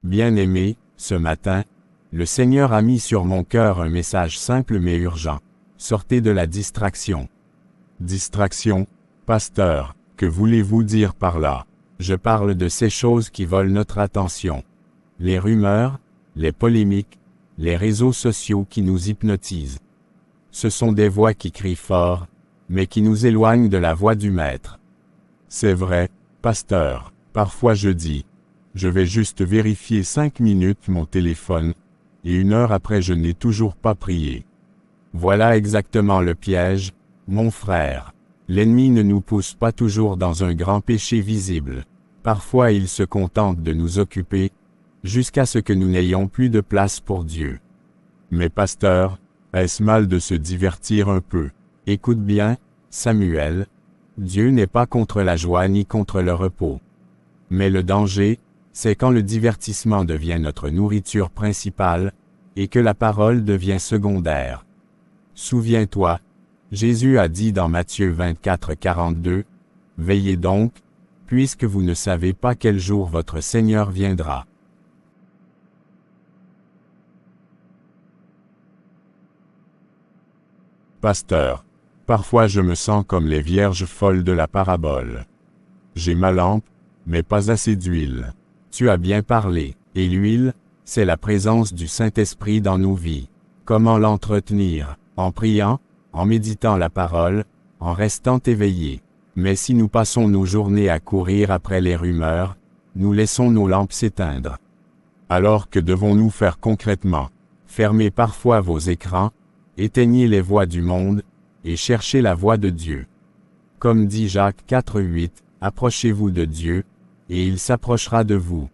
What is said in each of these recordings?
Bien-aimé, ce matin, le Seigneur a mis sur mon cœur un message simple mais urgent. Sortez de la distraction. Distraction, pasteur, que voulez-vous dire par là? Je parle de ces choses qui volent notre attention. Les rumeurs, les polémiques, les réseaux sociaux qui nous hypnotisent. Ce sont des voix qui crient fort, mais qui nous éloignent de la voix du Maître. C'est vrai, pasteur, parfois je dis, je vais juste vérifier 5 minutes mon téléphone, et 1 heure après je n'ai toujours pas prié. Voilà exactement le piège, mon frère. L'ennemi ne nous pousse pas toujours dans un grand péché visible. Parfois il se contente de nous occuper, jusqu'à ce que nous n'ayons plus de place pour Dieu. Mais pasteur, est-ce mal de se divertir un peu? Écoute bien, Samuel, Dieu n'est pas contre la joie ni contre le repos. Mais le danger, c'est quand le divertissement devient notre nourriture principale, et que la parole devient secondaire. Souviens-toi, Jésus a dit dans Matthieu 24:42, « Veillez donc, puisque vous ne savez pas quel jour votre Seigneur viendra. » Pasteur, parfois je me sens comme les vierges folles de la parabole. J'ai ma lampe, mais pas assez d'huile. Tu as bien parlé, et l'huile, c'est la présence du Saint-Esprit dans nos vies. Comment l'entretenir? En priant, en méditant la parole, en restant éveillé. Mais si nous passons nos journées à courir après les rumeurs, nous laissons nos lampes s'éteindre. Alors que devons-nous faire concrètement? Fermez parfois vos écrans, éteignez les voix du monde, et cherchez la voix de Dieu. Comme dit Jacques 4:8, approchez-vous de Dieu, et il s'approchera de vous.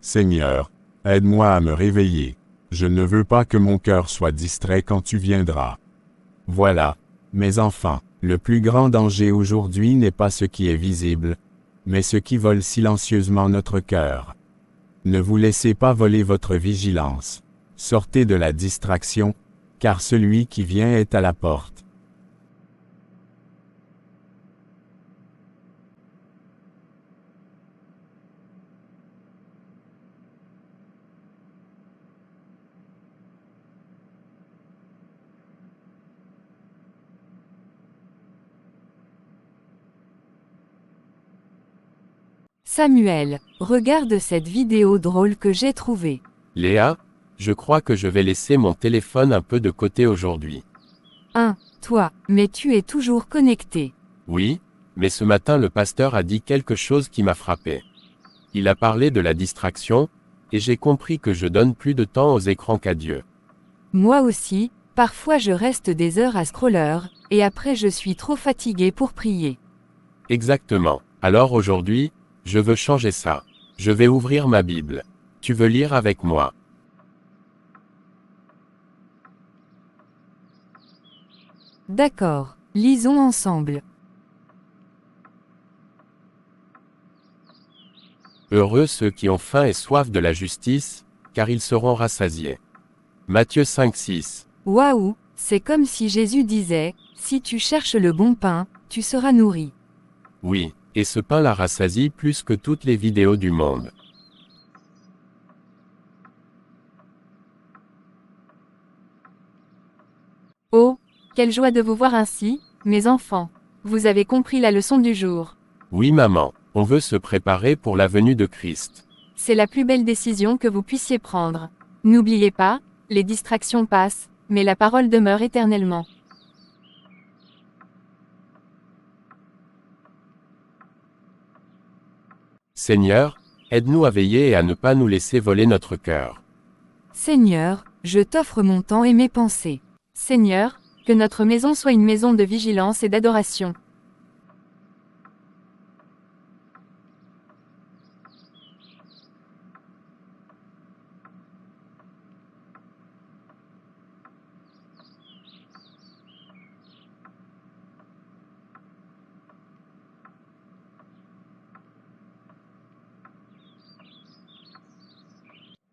Seigneur, aide-moi à me réveiller. Je ne veux pas que mon cœur soit distrait quand tu viendras. Voilà, mes enfants, le plus grand danger aujourd'hui n'est pas ce qui est visible, mais ce qui vole silencieusement notre cœur. Ne vous laissez pas voler votre vigilance. Sortez de la distraction, car celui qui vient est à la porte. Samuel, regarde cette vidéo drôle que j'ai trouvée. Léa, je crois que je vais laisser mon téléphone un peu de côté aujourd'hui. Toi, mais tu es toujours connecté. Oui, mais ce matin le pasteur a dit quelque chose qui m'a frappé. Il a parlé de la distraction, et j'ai compris que je donne plus de temps aux écrans qu'à Dieu. Moi aussi, parfois je reste des heures à scroller, et après je suis trop fatigué pour prier. Exactement. Alors aujourd'hui, je veux changer ça. Je vais ouvrir ma Bible. Tu veux lire avec moi? D'accord, lisons ensemble. Heureux ceux qui ont faim et soif de la justice, car ils seront rassasiés. Matthieu 5:6. Waouh, c'est comme si Jésus disait, si tu cherches le bon pain, tu seras nourri. Oui, et ce pain la rassasie plus que toutes les vidéos du monde. Oh, quelle joie de vous voir ainsi, mes enfants. Vous avez compris la leçon du jour. Oui maman, on veut se préparer pour la venue de Christ. C'est la plus belle décision que vous puissiez prendre. N'oubliez pas, les distractions passent, mais la parole demeure éternellement. Seigneur, aide-nous à veiller et à ne pas nous laisser voler notre cœur. Seigneur, je t'offre mon temps et mes pensées. Seigneur, que notre maison soit une maison de vigilance et d'adoration.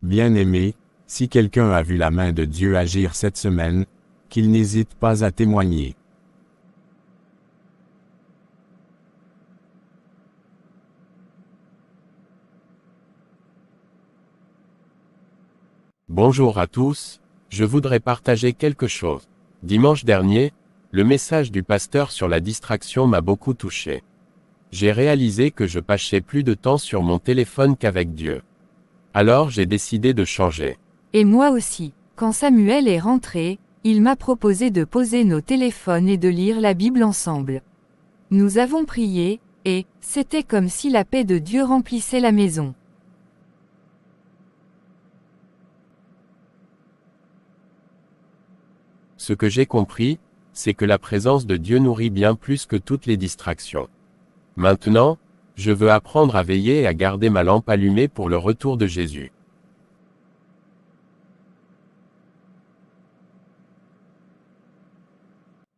Bien-aimé, si quelqu'un a vu la main de Dieu agir cette semaine, qu'il n'hésite pas à témoigner. Bonjour à tous, je voudrais partager quelque chose. Dimanche dernier, le message du pasteur sur la distraction m'a beaucoup touché. J'ai réalisé que je passais plus de temps sur mon téléphone qu'avec Dieu. Alors j'ai décidé de changer. Et moi aussi. Quand Samuel est rentré, il m'a proposé de poser nos téléphones et de lire la Bible ensemble. Nous avons prié, et c'était comme si la paix de Dieu remplissait la maison. Ce que j'ai compris, c'est que la présence de Dieu nourrit bien plus que toutes les distractions. Maintenant, je veux apprendre à veiller et à garder ma lampe allumée pour le retour de Jésus.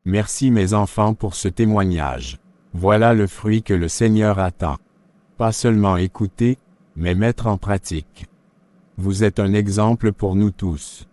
Merci mes enfants pour ce témoignage. Voilà le fruit que le Seigneur attend. Pas seulement écouter, mais mettre en pratique. Vous êtes un exemple pour nous tous.